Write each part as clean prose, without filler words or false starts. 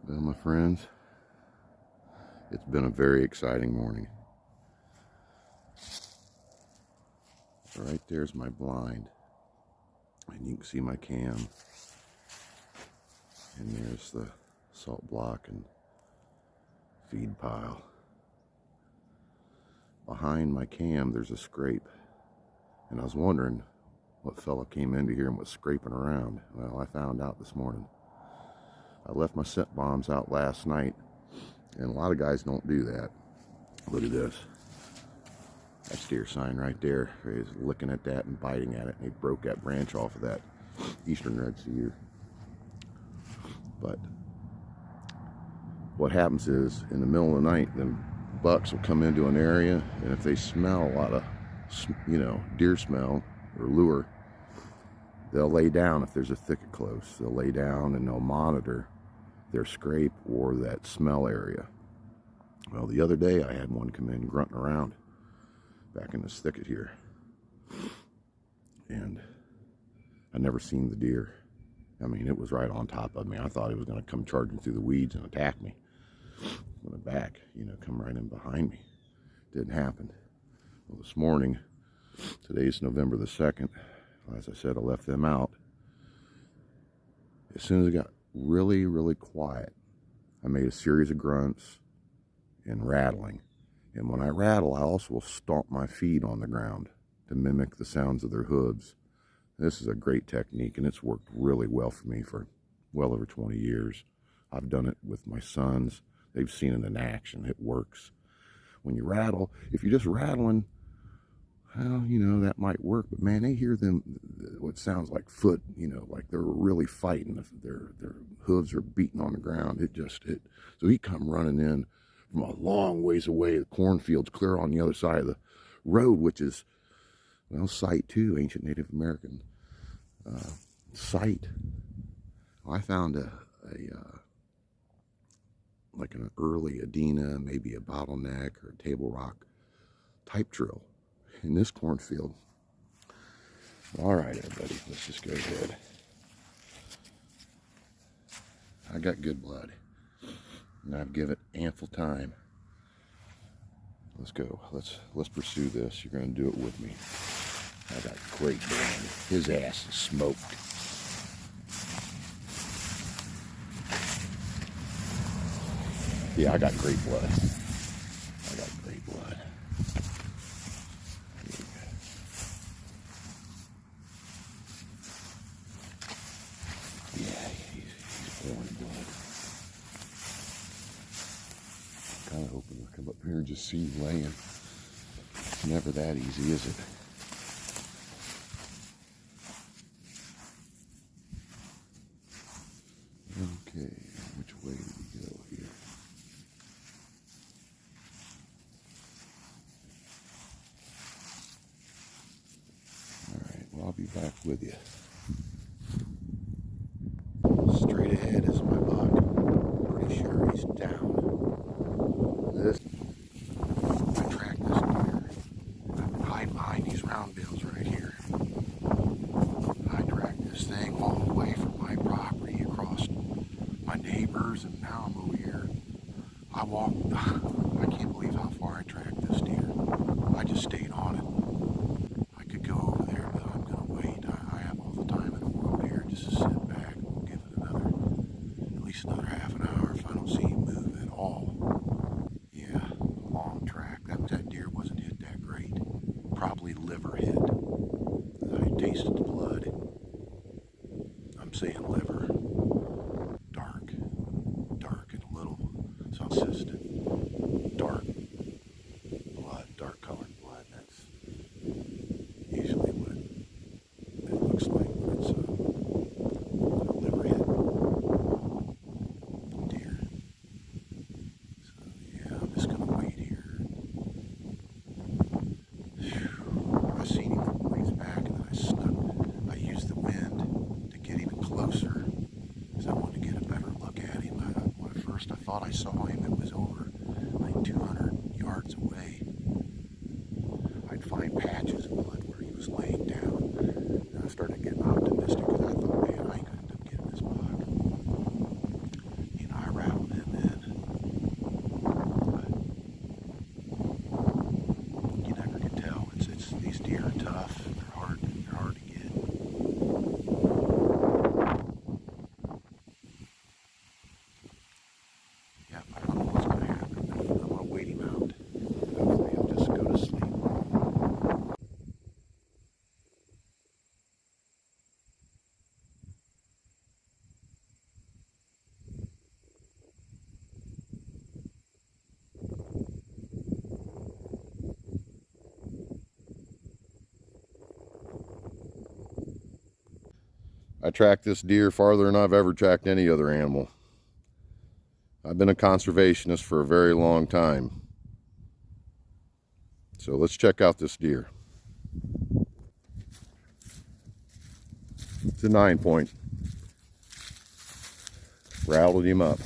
Well, my friends, it's been a very exciting morning. Right there's my blind, and you can see my cam, and there's the salt block and feed pile. Behind my cam there's a scrape, and I was wondering what fella came into here and was scraping around. Well, I found out this morning. I left my scent bombs out last night, and a lot of guys don't do that. Look at this. That deer sign right there. He's looking at that and biting at it, and he broke that branch off of that eastern red cedar. But what happens is, in the middle of the night, them bucks will come into an area, and if they smell a lot of, deer smell or lure, they'll lay down. If there's a thicket close, they'll lay down and they'll monitor their scrape or that smell area. Well, the other day I had one come in grunting around back in this thicket here, and I never seen the deer. I mean, it was right on top of me. I thought it was going to come charging through the weeds and attack me. When it back, come right in behind me. Didn't happen. Well, this morning, today's November the 2nd, as I said, I left them out. As soon as it got really, really quiet, I made a series of grunts and rattling. And when I rattle, I also will stomp my feet on the ground to mimic the sounds of their hooves. This is a great technique, and it's worked really well for me for well over 20 years. I've done it with my sons. They've seen it in action. It works. When you rattle, if you're just rattling, well, that might work, but man, they hear them, what sounds like foot, like they're really fighting. Their hooves are beating on the ground. So he come running in from a long ways away. The cornfield's clear on the other side of the road, which is, well, site too, ancient Native American site. I found like an early Adena, maybe a bottleneck or a table rock type drill in this cornfield. All right, everybody, let's just go ahead. I got good blood, and I've given it ample time. Let's go. Let's pursue this. You're going to do it with me. I got great blood. His ass is smoked. Yeah, I got great blood. I got great blood. Yeah, he's pouring blood. Kind of hoping to come up here and just see him laying. It's never that easy, is it? Okay, which way do we go here? Alright, well, I'll be back with you. Straight ahead is my buck. Pretty sure he's down. I tracked this deer. I hide behind these round bales right here. I tracked this thing all the way from my property across my neighbors, and now I'm over here. I can't believe how far I tracked this deer. I just stayed on it. I could go over there, but I'm going to wait. I have all the time in the world here just to sit back. We'll give it at least another half an hour if I don't see him move at all. Yeah, long track. That deer wasn't hit that great. Probably liver hit. I tasted the blood. I'm saying liver. Dark and a little, so consistent. Dark blood, dark colored blood. That's usually what it looks like when it's a liver hit deer. So yeah, I'm just gonna wait here. I seen him from ways back, and then I used the wind to get even closer, because I wanted to get a better look at him. When at first I thought I saw him, it was over like 200 yards away. I'd find patches of blood where he was laying down, and I started getting optimistic, because I thought, man, I ain't gonna end up getting this buck. I rattled I tracked this deer farther than I've ever tracked any other animal. I've been a conservationist for a very long time. So let's check out this deer. It's a 9-point. Rattled him up.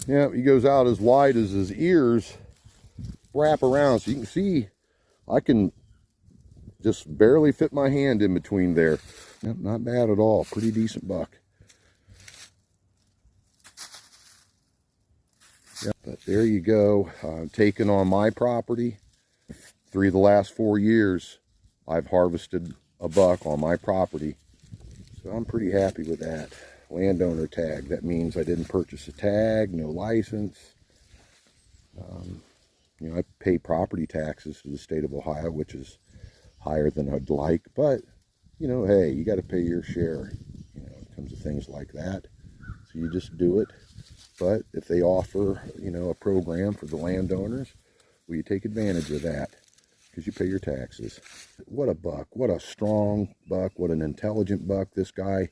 Yeah, he goes out as wide as his ears wrap around. So you can see I can just barely fit my hand in between there. Yep, not bad at all. Pretty decent buck. Yep, but there you go. Taken on my property. 3 of the last 4 years, I've harvested a buck on my property. So I'm pretty happy with that. Landowner tag. That means I didn't purchase a tag, no license. You know, I pay property taxes to the state of Ohio, which is higher than I'd like, but you know, hey, you got to pay your share, you know, when it comes to things like that. So you just do it. But if they offer, you know, a program for the landowners, well, you take advantage of that because you pay your taxes. What a buck. What a strong buck. What an intelligent buck. This guy,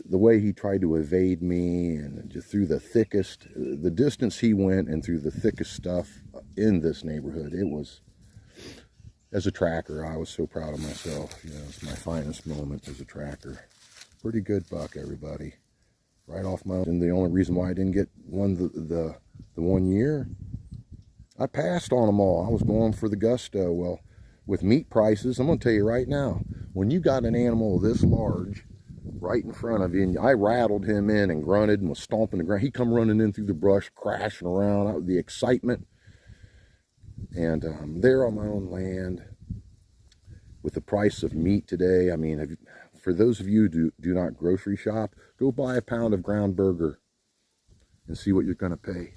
the way he tried to evade me and just through the thickest, the distance he went and through the thickest stuff in this neighborhood, it was, as a tracker, I was so proud of myself. You know, it's my finest moment as a tracker. Pretty good buck, everybody. Right off my own. And the only reason why I didn't get one the 1 year, I passed on them all. I was going for the gusto. Well, with meat prices, I'm going to tell you right now, when you got an animal this large right in front of you, and I rattled him in and grunted and was stomping the ground. He come running in through the brush, crashing around. The excitement. And I'm there on my own land with the price of meat today. I mean, for those of you who do not grocery shop, go buy a pound of ground burger and see what you're going to pay.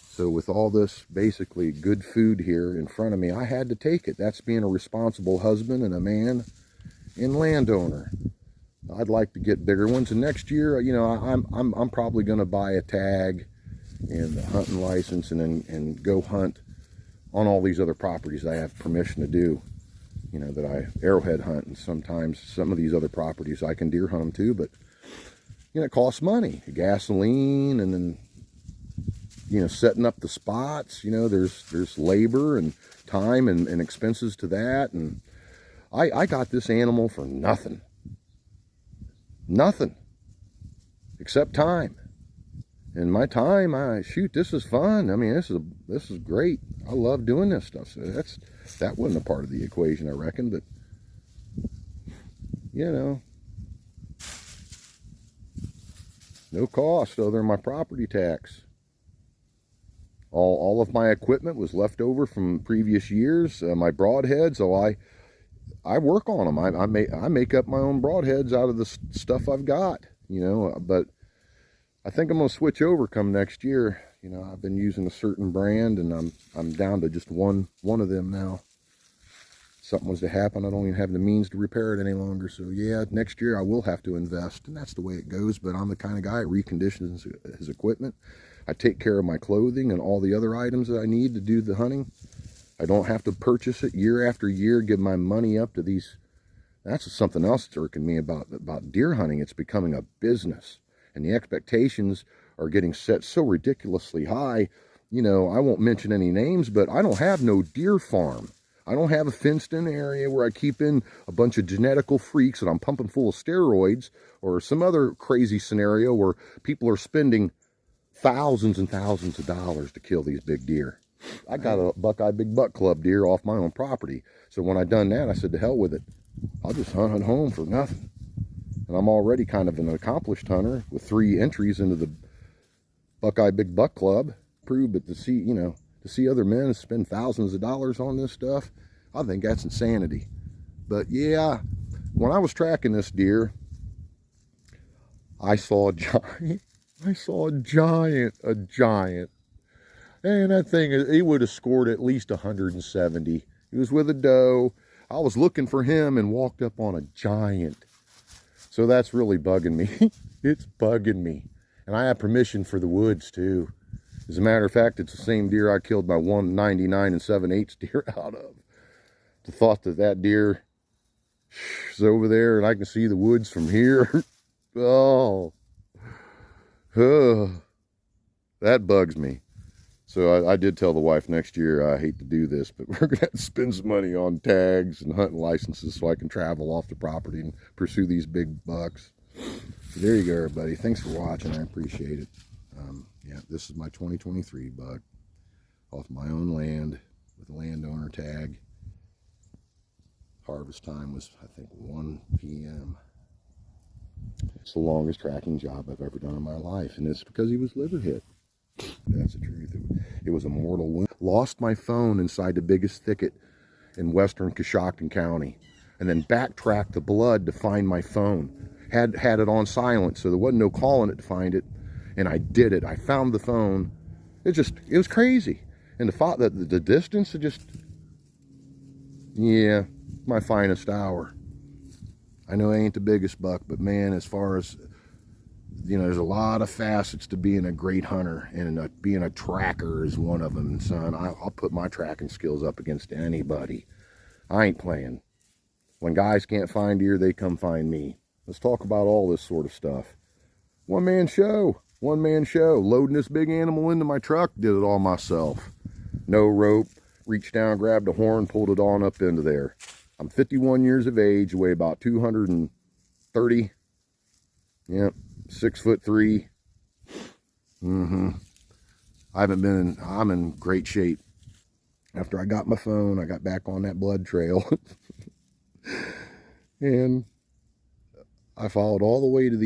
So with all this basically good food here in front of me, I had to take it. That's being a responsible husband and a man and landowner. I'd like to get bigger ones, and next year, you know, I'm probably going to buy a tag and a hunting license and go hunt on all these other properties I have permission to do. You know, that I arrowhead hunt, and sometimes some of these other properties I can deer hunt them too, but you know, it costs money, gasoline, and then, you know, setting up the spots. You know, there's labor and time and expenses to that, and I got this animal for nothing except time. And my time, shoot, this is fun. I mean, this is great. I love doing this stuff. So that wasn't a part of the equation, I reckon, but you know, no cost other than my property tax. All of my equipment was left over from previous years. My broadheads, so I work on them. I make up my own broadheads out of the stuff I've got, you know, but I think I'm going to switch over come next year. You know, I've been using a certain brand, and I'm down to just one of them now. Something was to happen, I don't even have the means to repair it any longer. So yeah, next year I will have to invest, and that's the way it goes. But I'm the kind of guy that reconditions his equipment. I take care of my clothing and all the other items that I need to do the hunting. I don't have to purchase it year after year, give my money up to these. That's something else that's irking me about deer hunting. It's becoming a business, and the expectations are getting set so ridiculously high. You know, I won't mention any names, but I don't have no deer farm. I don't have a fenced-in area where I keep in a bunch of genetical freaks that I'm pumping full of steroids, or some other crazy scenario where people are spending thousands and thousands of dollars to kill these big deer. I got a Buckeye Big Buck Club deer off my own property. So when I done that, I said, to hell with it. I'll just hunt at home for nothing. And I'm already kind of an accomplished hunter with 3 entries into the Buckeye Big Buck Club. Prove it to see, you know, to see other men spend thousands of dollars on this stuff, I think that's insanity. But yeah, when I was tracking this deer, I saw a giant. I saw a giant. And that thing, he would have scored at least 170. He was with a doe. I was looking for him and walked up on a giant. So that's really bugging me. It's bugging me. And I have permission for the woods too. As a matter of fact, it's the same deer I killed my 199 7/8 deer out of. The thought that deer It's over there, and I can see the woods from here. Oh, that bugs me. So I did tell the wife next year, I hate to do this, but we're going to have to spend some money on tags and hunting licenses so I can travel off the property and pursue these big bucks. So there you go, everybody. Thanks for watching. I appreciate it. Yeah, this is my 2023 buck off my own land with a landowner tag. Harvest time was, I think, 1 p.m. It's the longest tracking job I've ever done in my life, and it's because he was liver hit. That's the truth. It was a mortal wound. Lost my phone inside the biggest thicket in western Coshocton County, and then backtracked the blood to find my phone. Had it on silent, so there wasn't no calling it to find it, and I did it. I found the phone. It was crazy, and the distance, it just, yeah, my finest hour. I know I ain't the biggest buck, but man, as far as, you know, there's a lot of facets to being a great hunter, and being a tracker is one of them. And son, I'll put my tracking skills up against anybody. I ain't playing. When guys can't find deer, they come find me. Let's talk about all this sort of stuff. One-man show. One-man show. Loading this big animal into my truck, did it all myself. No rope. Reached down, grabbed a horn, pulled it on up into there. I'm 51 years of age, weigh about 230. Yep, 6'3". I'm in great shape. After I got my phone, I got back on that blood trail. And I followed all the way to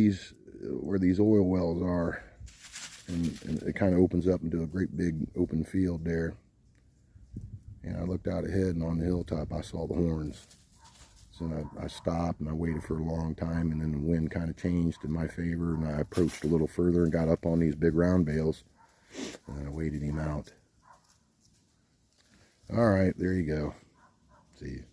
where these oil wells are. And it kind of opens up into a great big open field there. And I looked out ahead, and on the hilltop I saw the horns. So I stopped and I waited for a long time, and then the wind kind of changed in my favor, and I approached a little further and got up on these big round bales, and I waited him out. All right, there you go. See you.